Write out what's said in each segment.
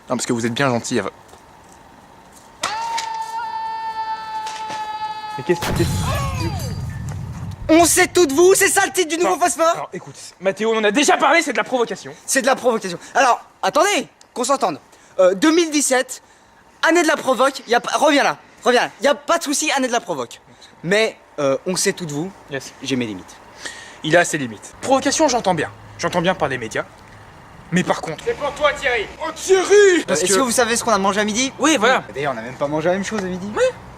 Non, parce que vous êtes bien gentil. Mais qu'est-ce que tu... On sait tout de vous, c'est ça le titre du nouveau Non. Phosphore? Alors écoute, Mathéo, on en a déjà parlé, c'est de la provocation. C'est de la provocation. Alors, attendez, qu'on s'entende. 2017, année de la provoque, reviens là, y a pas de souci, année de la provoque. Mais on sait tout de vous, Yes. j'ai mes limites. Il a ses limites. Provocation, j'entends bien. J'entends bien par les médias. Mais par contre... C'est pour toi, Thierry. Oh, Thierry! Parce Est-ce que vous savez ce qu'on a mangé à midi? Oui, voilà. D'ailleurs, on a même pas mangé la même chose à midi.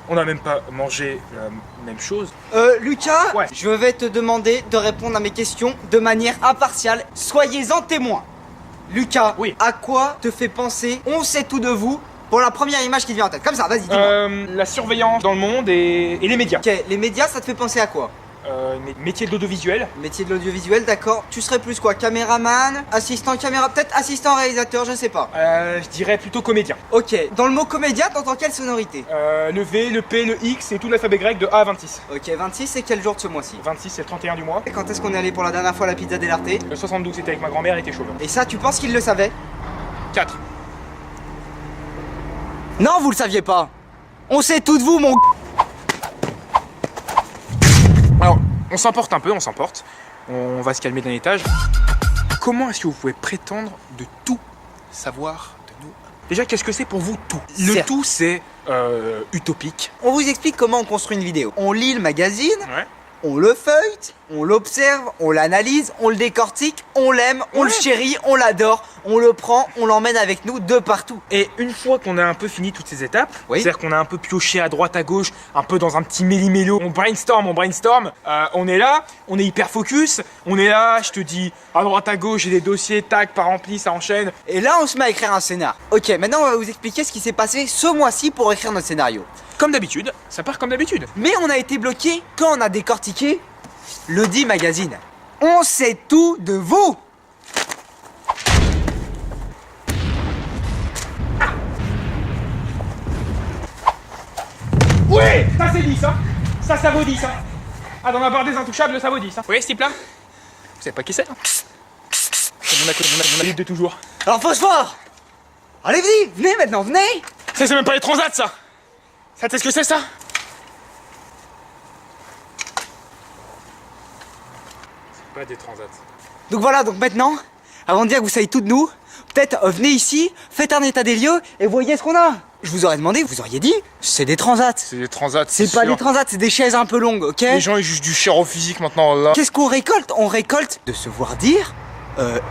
On n'a même pas mangé la même chose. Lucas, Ouais. je vais te demander de répondre à mes questions de manière impartiale. Soyez-en témoin. Lucas, Oui. à quoi te fait penser on sait tout de vous pour la première image qui te vient en tête? Comme ça, vas-y, dis-moi. La surveillance dans le monde et les médias. Ok, les médias, ça te fait penser à quoi? Métier de l'audiovisuel. Métier de l'audiovisuel, d'accord. Tu serais plus quoi? Caméraman, assistant caméra, peut-être assistant réalisateur, je sais pas. Je dirais plutôt comédien. Ok, dans le mot comédien, t'entends quelle sonorité? Le V, le P, le X et tout l'alphabet grec de A à 26. Ok, 26, c'est quel jour de ce mois-ci? 26, c'est le 31 du mois. Et quand est-ce qu'on est allé pour la dernière fois à la pizza dell'Arte? Le 72, c'était avec ma grand-mère, elle était chauve. Et ça, tu penses qu'il le savait? 4. Non, vous le saviez pas. On sait tout de vous, mon... Alors, on s'emporte un peu, on s'emporte. On va se calmer d'un étage. Comment est-ce que vous pouvez prétendre de tout savoir de nous? Déjà, qu'est-ce que c'est pour vous tout? Le Certes. tout, c'est utopique. On vous explique comment on construit une vidéo. On lit le magazine, Ouais. on le feuillete, on l'observe, on l'analyse, on le décortique, on l'aime, on le chérit, on l'adore, on le prend, on l'emmène avec nous de partout. Et une fois qu'on a un peu fini toutes ces étapes, Oui. c'est-à-dire qu'on a un peu pioché à droite à gauche, un peu dans un petit méli-mélo, on brainstorm, on est là, on est hyper focus, on est là, je te dis, à droite à gauche, j'ai des dossiers, tac, pas remplis, ça enchaîne. Et là, on se met à écrire un scénar. Ok, maintenant on va vous expliquer ce qui s'est passé ce mois-ci pour écrire notre scénario. Comme d'habitude, ça part comme d'habitude. Mais on a été bloqué quand on a décortiqué le dit magazine. On sait tout de vous. Oui, ça c'est 10, hein. Ça vaut 10, hein. Ah, dans la barre des intouchables, ça vaut 10, hein. Vous voyez ce type-là? Vous savez pas qui c'est, hein? C'est mon acolyte de toujours. Alors Phosphore, allez venez maintenant, venez. Ça, c'est même pas les transats, ça. Ça, tu sais ce que c'est, ça? C'est pas des transats. Donc voilà, donc maintenant, avant de dire que vous savez tout de nous, peut-être venez ici, faites un état des lieux et voyez ce qu'on a. Je vous aurais demandé, vous auriez dit, c'est des transats. C'est des transats, C'est pas des transats, c'est des chaises un peu longues, ok? Les gens, ils jugent du cher au physique maintenant, là. Qu'est-ce qu'on récolte? On récolte de se voir dire,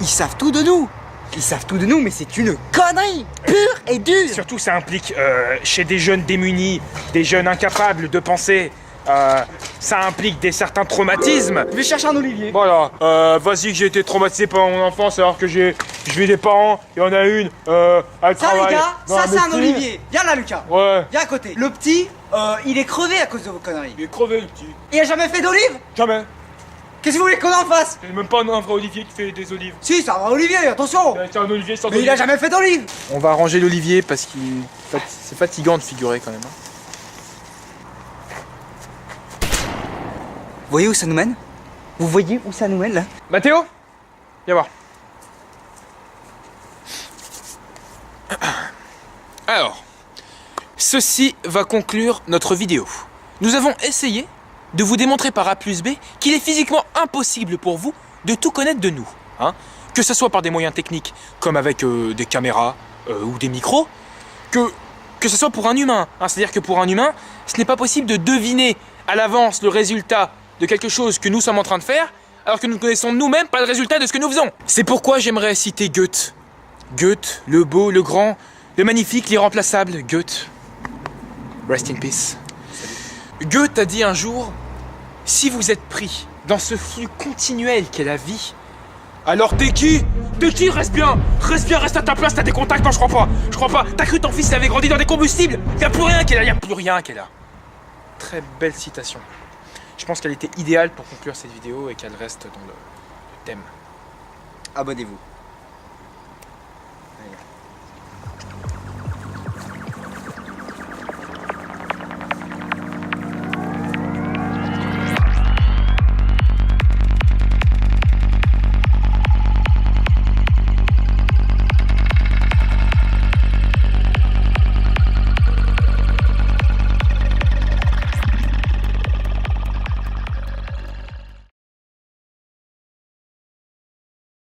ils savent tout de nous. Ils savent tout de nous, mais c'est une connerie pure et dure. Surtout, ça implique, chez des jeunes démunis, des jeunes incapables de penser, ça implique des certains traumatismes. Je vais chercher un olivier. Voilà, vas-y que j'ai été traumatisé pendant mon enfance alors que je vis des parents, il y en a une, elle Ça travaille les gars, dans ça la c'est un médecine. olivier. Viens là Lucas. Ouais. Viens à côté. Le petit, il est crevé à cause de vos conneries. Il est crevé le petit. Il a jamais fait d'olive? Jamais. Qu'est-ce que vous voulez qu'on en fasse? Il n'y a même pas un vrai Olivier qui fait des olives. Si, ça va Olivier, attention. C'est un Olivier sans Mais il a jamais fait d'olive. On va ranger l'Olivier parce que c'est fatigant de figurer quand même. Vous voyez où ça nous mène? Vous voyez où ça nous mène là? Mathéo, viens voir. Alors, ceci va conclure notre vidéo. Nous avons essayé de vous démontrer par A plus B qu'il est physiquement impossible pour vous de tout connaître de nous. Hein, que ce soit par des moyens techniques, comme avec des caméras ou des micros, que ce soit pour un humain. Hein, c'est-à-dire que pour un humain, ce n'est pas possible de deviner à l'avance le résultat de quelque chose que nous sommes en train de faire, alors que nous ne connaissons nous-mêmes pas le résultat de ce que nous faisons. C'est pourquoi j'aimerais citer Goethe. Goethe, le beau, le grand, le magnifique, l'irremplaçable, Goethe. Rest in peace. Goethe a dit un jour, si vous êtes pris dans ce flux continuel qu'est la vie, alors t'es qui? T'es qui? Reste bien, reste à ta place, t'as des contacts? Non, je crois pas. T'as cru ton fils il avait grandi dans des combustibles? Y'a plus rien qu'elle a, Très belle citation. Je pense qu'elle était idéale pour conclure cette vidéo et qu'elle reste dans le thème. Abonnez-vous.